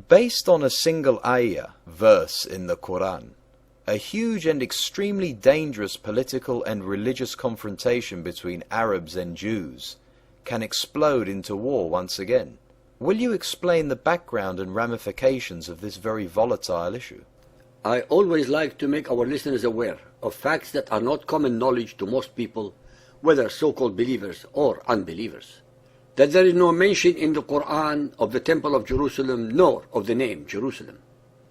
Based on a single ayah, verse in the Quran, a huge and extremely dangerous political and religious confrontation between Arabs and Jews can explode into war once again. Will you explain the background and ramifications of this very volatile issue? I always like to make our listeners aware of facts that are not common knowledge to most people, whether so-called believers or unbelievers. That there is no mention in the Quran of the Temple of Jerusalem nor of the name Jerusalem.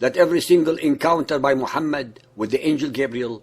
That every single encounter by Muhammad with the angel Gabriel,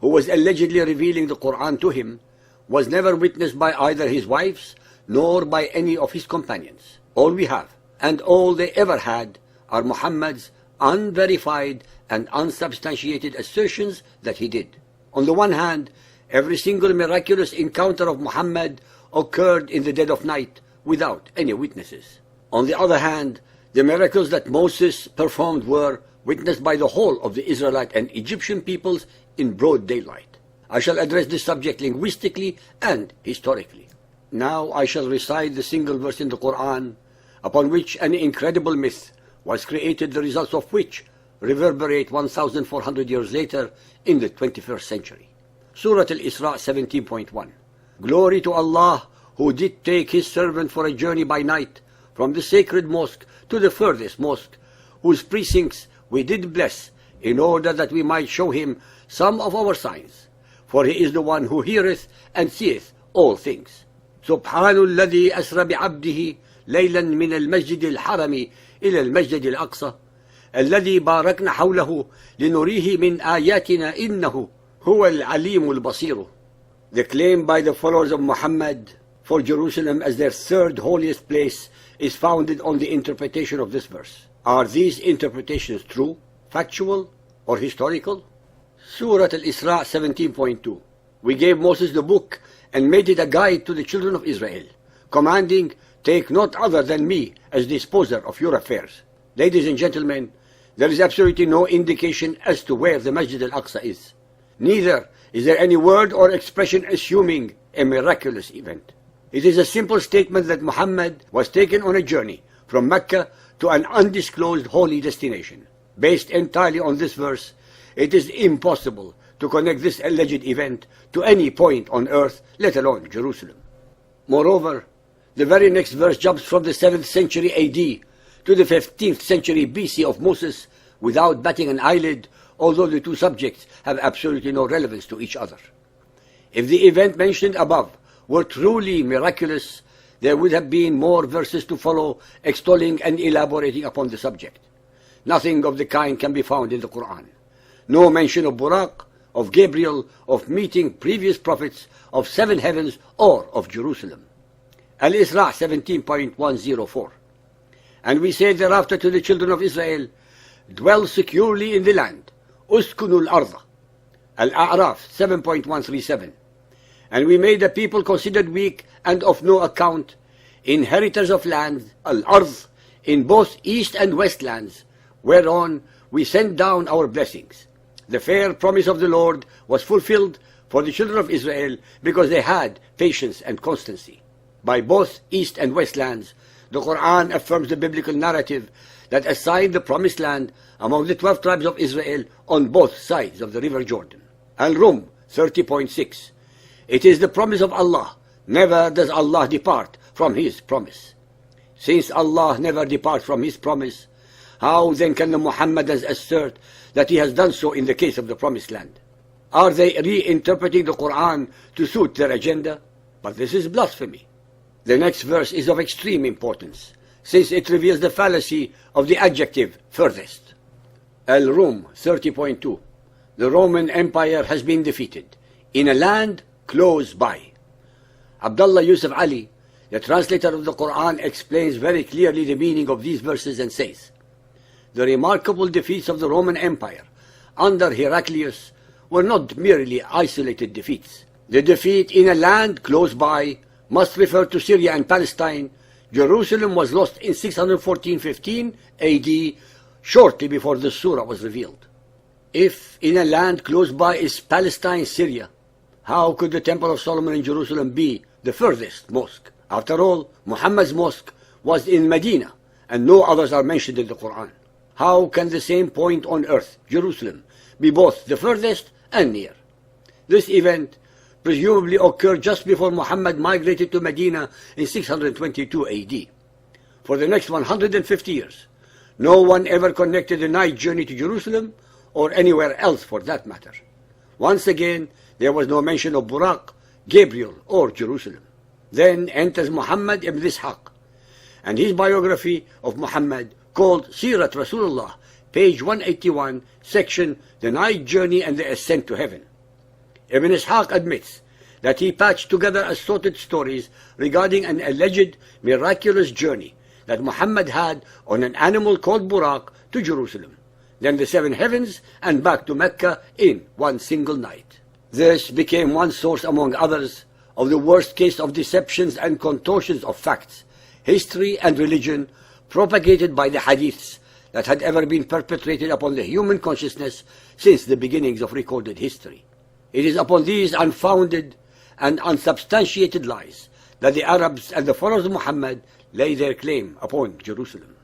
who was allegedly revealing the Quran to him, was never witnessed by either his wives nor by any of his companions. All we have, and all they ever had, are Muhammad's unverified and unsubstantiated assertions that he did. On the one hand, every single miraculous encounter of Muhammad occurred in the dead of night without any witnesses. On the other hand, the miracles that Moses performed were witnessed by the whole of the Israelite and Egyptian peoples in broad daylight. I shall address this subject linguistically and historically. Now I shall recite the single verse in the Quran upon which an incredible myth was created, the results of which reverberate 1,400 years later in the 21st century. Surah Al-Isra 17.1. Glory to Allah, who did take his servant for a journey by night from the sacred mosque to the furthest mosque, whose precincts we did bless in order that we might show him some of our signs. For he is the one who heareth and seeth all things. Subhanul ladhi asra bi'abdihi laylan min al-masjid al-harami ila al-masjid al-aqsa الذي باركنا حوله لنريه من آياتنا إنه هو العليم البصير. The claim by the followers of Muhammad for Jerusalem as their third holiest place is founded on the interpretation of this verse. Are these interpretations true, factual, or historical? Surah Al-Isra 17.2. We gave Moses the book and made it a guide to the children of Israel, commanding, take not other than me as disposer of your affairs. Ladies and gentlemen, there is absolutely no indication as to where the Masjid al-Aqsa is. Neither is there any word or expression assuming a miraculous event. It is a simple statement that Muhammad was taken on a journey from Mecca to an undisclosed holy destination. Based entirely on this verse, it is impossible to connect this alleged event to any point on earth, let alone Jerusalem. Moreover, the very next verse jumps from the 7th century AD to the 15th century BC of Moses without batting an eyelid, although the two subjects have absolutely no relevance to each other. If the event mentioned above were truly miraculous, there would have been more verses to follow extolling and elaborating upon the subject. Nothing of the kind can be found in the Quran. No mention of Buraq, of Gabriel, of meeting previous prophets, of 7 heavens, or of Jerusalem. Al-Isra 17.104. And we said thereafter to the children of Israel, dwell securely in the land. Uskunul arda. Al-A'raf 7.137. And we made the people considered weak and of no account, inheritors of land, al-ard, in both east and west lands, whereon we sent down our blessings. The fair promise of the Lord was fulfilled for the children of Israel because they had patience and constancy. By both east and west lands, the Quran affirms the biblical narrative that assigned the promised land among the 12 tribes of Israel on both sides of the river Jordan. Al-Rum 30.6. It is the promise of Allah. Never does Allah depart from His promise. Since Allah never departs from His promise, how then can the Muhammadans assert that He has done so in the case of the promised land? Are they reinterpreting the Quran to suit their agenda? But this is blasphemy. The next verse is of extreme importance, since it reveals the fallacy of the adjective furthest. Al-Rum 30.2. The Roman Empire has been defeated in a land close by. Abdullah Yusuf Ali, the translator of the Quran, explains very clearly the meaning of these verses and says, the remarkable defeats of the Roman Empire under Heraclius were not merely isolated defeats. The defeat in a land close by must refer to Syria and Palestine. Jerusalem was lost in 614-15 AD, shortly before the surah was revealed. If in a land close by is Palestine, Syria, how could the Temple of Solomon in Jerusalem be the furthest mosque? After all, Muhammad's mosque was in Medina, and no others are mentioned in the Quran. How can the same point on earth, Jerusalem, be both the furthest and near? This event presumably occurred just before Muhammad migrated to Medina in 622 AD. For the next 150 years, no one ever connected the night journey to Jerusalem or anywhere else for that matter. Once again, there was no mention of Buraq, Gabriel, or Jerusalem. Then enters Muhammad ibn Ishaq, and his biography of Muhammad called Sirat Rasulullah, page 181, section The Night Journey and the Ascent to Heaven. Ibn Ishaq admits that he patched together assorted stories regarding an alleged miraculous journey that Muhammad had on an animal called Buraq to Jerusalem, then the seven heavens and back to Mecca in one single night. This became one source among others of the worst case of deceptions and contortions of facts, history and religion propagated by the hadiths that had ever been perpetrated upon the human consciousness since the beginnings of recorded history. It is upon these unfounded and unsubstantiated lies that the Arabs and the followers of Muhammad lay their claim upon Jerusalem.